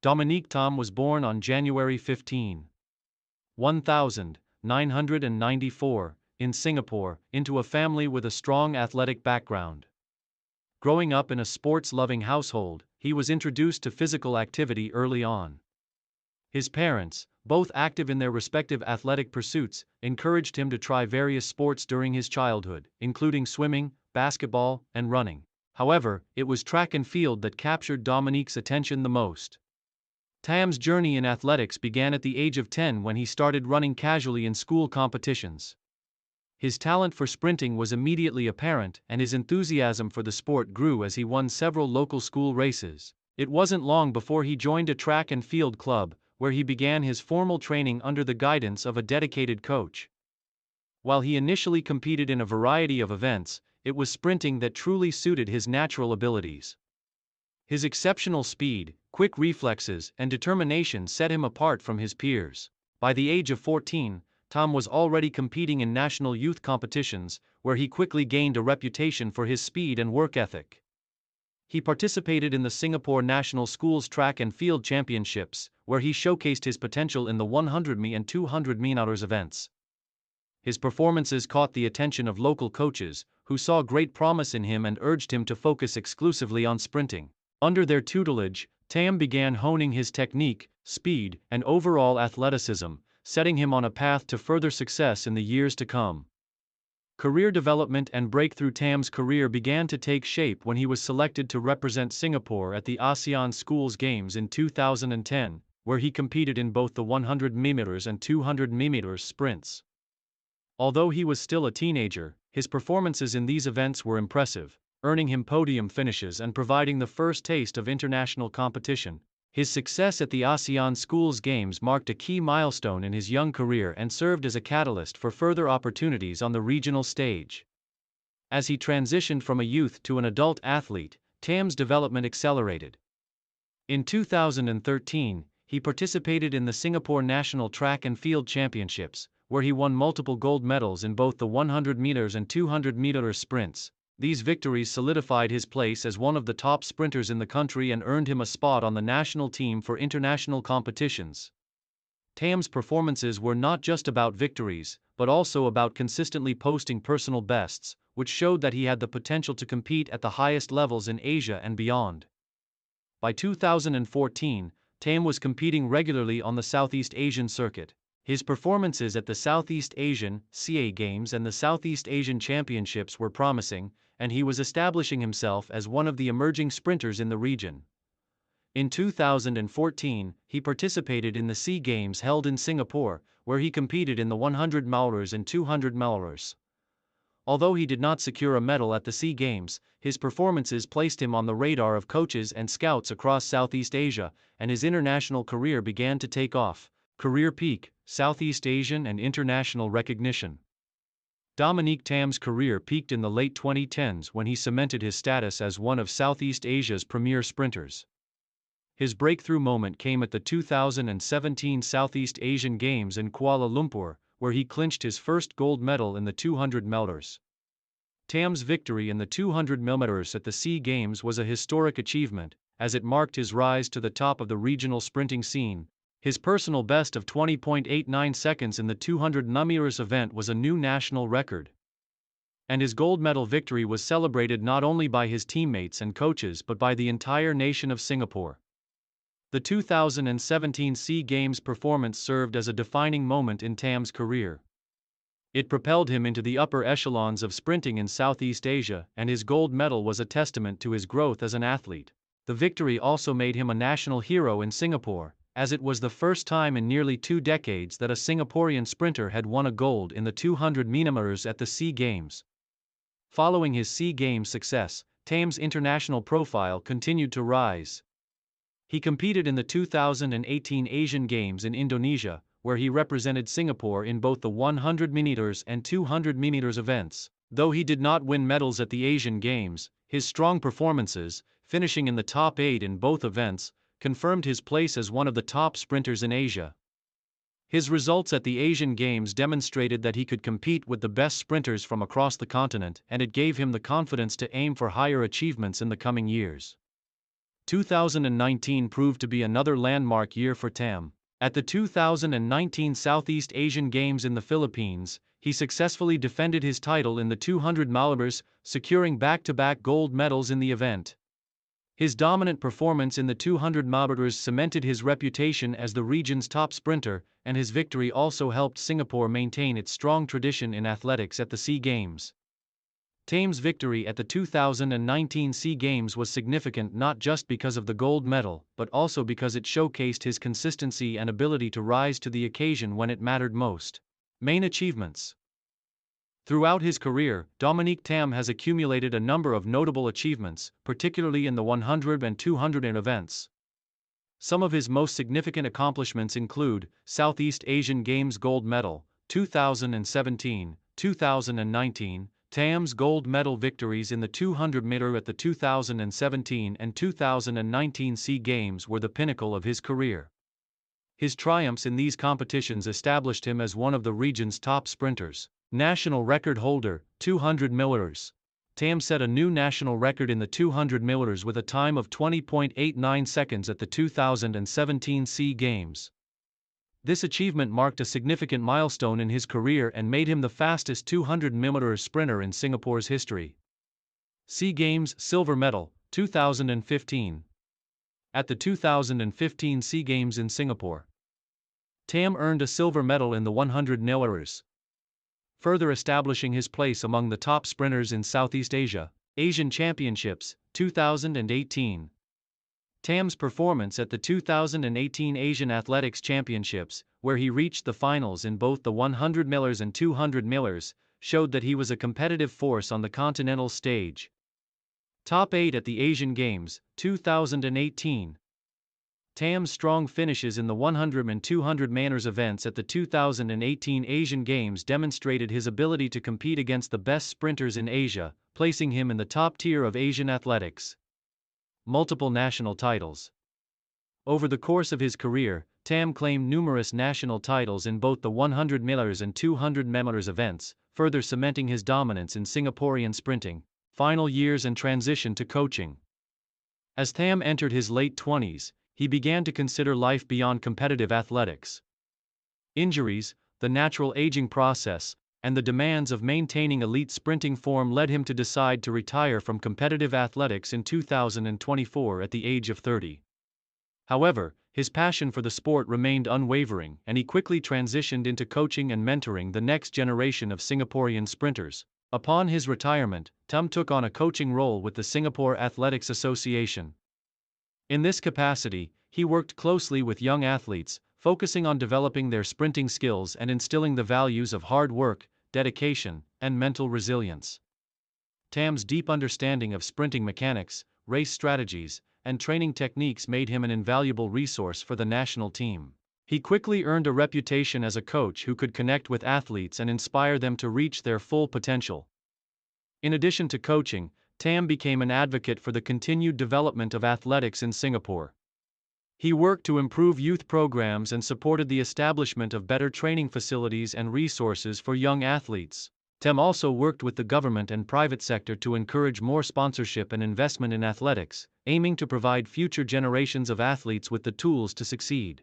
Dominique Tham was born on January 15, 1994, in Singapore, into a family with a strong athletic background. Growing up in a sports-loving household, he was introduced to physical activity early on. His parents, both active in their respective athletic pursuits, encouraged him to try various sports during his childhood, including swimming, basketball, and running. However, it was track and field that captured Dominique's attention the most. Tham's journey in athletics began at the age of 10 when he started running casually in school competitions. His talent for sprinting was immediately apparent, and his enthusiasm for the sport grew as he won several local school races. It wasn't long before he joined a track and field club, where he began his formal training under the guidance of a dedicated coach. While he initially competed in a variety of events, it was sprinting that truly suited his natural abilities. His exceptional speed, quick reflexes, and determination set him apart from his peers. By the age of 14, Tham was already competing in national youth competitions, where he quickly gained a reputation for his speed and work ethic. He participated in the Singapore National Schools Track and Field Championships, where he showcased his potential in the 100 and 200 meters events. His performances caught the attention of local coaches, who saw great promise in him and urged him to focus exclusively on sprinting. Under their tutelage, Tham began honing his technique, speed, and overall athleticism, setting him on a path to further success in the years to come. Career development and breakthrough. Tham's career began to take shape when he was selected to represent Singapore at the ASEAN Schools Games in 2010, where he competed in both the 100 meters and 200 meters sprints. Although he was still a teenager, his performances in these events were impressive, earning him podium finishes and providing the first taste of international competition. His success at the ASEAN Schools Games marked a key milestone in his young career and served as a catalyst for further opportunities on the regional stage. As he transitioned from a youth to an adult athlete, Tham's development accelerated. In 2013, he participated in the Singapore National Track and Field Championships, where he won multiple gold medals in both the 100 meters and 200 meters sprints. These victories solidified his place as one of the top sprinters in the country and earned him a spot on the national team for international competitions. Tham's performances were not just about victories, but also about consistently posting personal bests, which showed that he had the potential to compete at the highest levels in Asia and beyond. By 2014, Tham was competing regularly on the Southeast Asian circuit. His performances at the Southeast Asian (SEA) Games and the Southeast Asian Championships were promising, and he was establishing himself as one of the emerging sprinters in the region. In 2014, he participated in the SEA Games held in Singapore, where he competed in the 100 meters and 200 meters. Although he did not secure a medal at the SEA Games, his performances placed him on the radar of coaches and scouts across Southeast Asia, and his international career began to take off. Career peak, Southeast Asian and international recognition. Dominique Tham's career peaked in the late 2010s when he cemented his status as one of Southeast Asia's premier sprinters. His breakthrough moment came at the 2017 Southeast Asian Games in Kuala Lumpur, where he clinched his first gold medal in the 200 meters. Tham's victory in the 200 meters at the SEA Games was a historic achievement, as it marked his rise to the top of the regional sprinting scene. His personal best of 20.89 seconds in the 200 meters event was a new national record. And his gold medal victory was celebrated not only by his teammates and coaches but by the entire nation of Singapore. The 2017 SEA Games performance served as a defining moment in Tham's career. It propelled him into the upper echelons of sprinting in Southeast Asia, and his gold medal was a testament to his growth as an athlete. The victory also made him a national hero in Singapore, as it was the first time in nearly 2 decades that a Singaporean sprinter had won a gold in the 200 meters at the SEA Games. Following his SEA Games success, Tham's international profile continued to rise. He competed in the 2018 Asian Games in Indonesia, where he represented Singapore in both the 100 meters and 200 meters events. Though he did not win medals at the Asian Games, his strong performances, finishing in the top 8 in both events, confirmed his place as one of the top sprinters in Asia. His results at the Asian Games demonstrated that he could compete with the best sprinters from across the continent, and it gave him the confidence to aim for higher achievements in the coming years. 2019 proved to be another landmark year for Tham. At the 2019 Southeast Asian Games in the Philippines, he successfully defended his title in the 200 millibars, securing back-to-back gold medals in the event. His dominant performance in the 200 millibars cemented his reputation as the region's top sprinter, and his victory also helped Singapore maintain its strong tradition in athletics at the SEA Games. Tham's victory at the 2019 SEA Games was significant not just because of the gold medal, but also because it showcased his consistency and ability to rise to the occasion when it mattered most. Main achievements. Throughout his career, Dominique Tham has accumulated a number of notable achievements, particularly in the 100 and 200 events. Some of his most significant accomplishments include Southeast Asian Games gold medal, 2017, 2019, Tham's gold medal victories in the 200-meter at the 2017 and 2019 SEA Games were the pinnacle of his career. His triumphs in these competitions established him as one of the region's top sprinters. National record holder, 200 millibars. Tham set a new national record in the 200 millibars with a time of 20.89 seconds at the 2017 SEA Games. This achievement marked a significant milestone in his career and made him the fastest 200 millibars sprinter in Singapore's history. SEA Games silver medal, 2015. At the 2015 SEA Games in Singapore, Tham earned a silver medal in the 100 millibars, further establishing his place among the top sprinters in Southeast Asia. Asian Championships, 2018. Tham's performance at the 2018 Asian Athletics Championships, where he reached the finals in both the 100 millibars and 200 millibars, showed that he was a competitive force on the continental stage. Top 8 at the Asian Games, 2018. Tham's strong finishes in the 100 and 200 millibars events at the 2018 Asian Games demonstrated his ability to compete against the best sprinters in Asia, placing him in the top tier of Asian athletics. Multiple national titles. Over the course of his career, Tham claimed numerous national titles in both the 100 millibars and 200 millibars events, further cementing his dominance in Singaporean sprinting. Final years and transition to coaching. As Tham entered his late 20s, he began to consider life beyond competitive athletics. Injuries, the natural aging process, and the demands of maintaining elite sprinting form led him to decide to retire from competitive athletics in 2024 at the age of 30. However, his passion for the sport remained unwavering, and he quickly transitioned into coaching and mentoring the next generation of Singaporean sprinters. Upon his retirement, Tham took on a coaching role with the Singapore Athletics Association. In this capacity, he worked closely with young athletes, focusing on developing their sprinting skills and instilling the values of hard work, dedication, and mental resilience. Tham's deep understanding of sprinting mechanics, race strategies, and training techniques made him an invaluable resource for the national team. He quickly earned a reputation as a coach who could connect with athletes and inspire them to reach their full potential. In addition to coaching, Tham became an advocate for the continued development of athletics in Singapore. He worked to improve youth programs and supported the establishment of better training facilities and resources for young athletes. Tham also worked with the government and private sector to encourage more sponsorship and investment in athletics, aiming to provide future generations of athletes with the tools to succeed.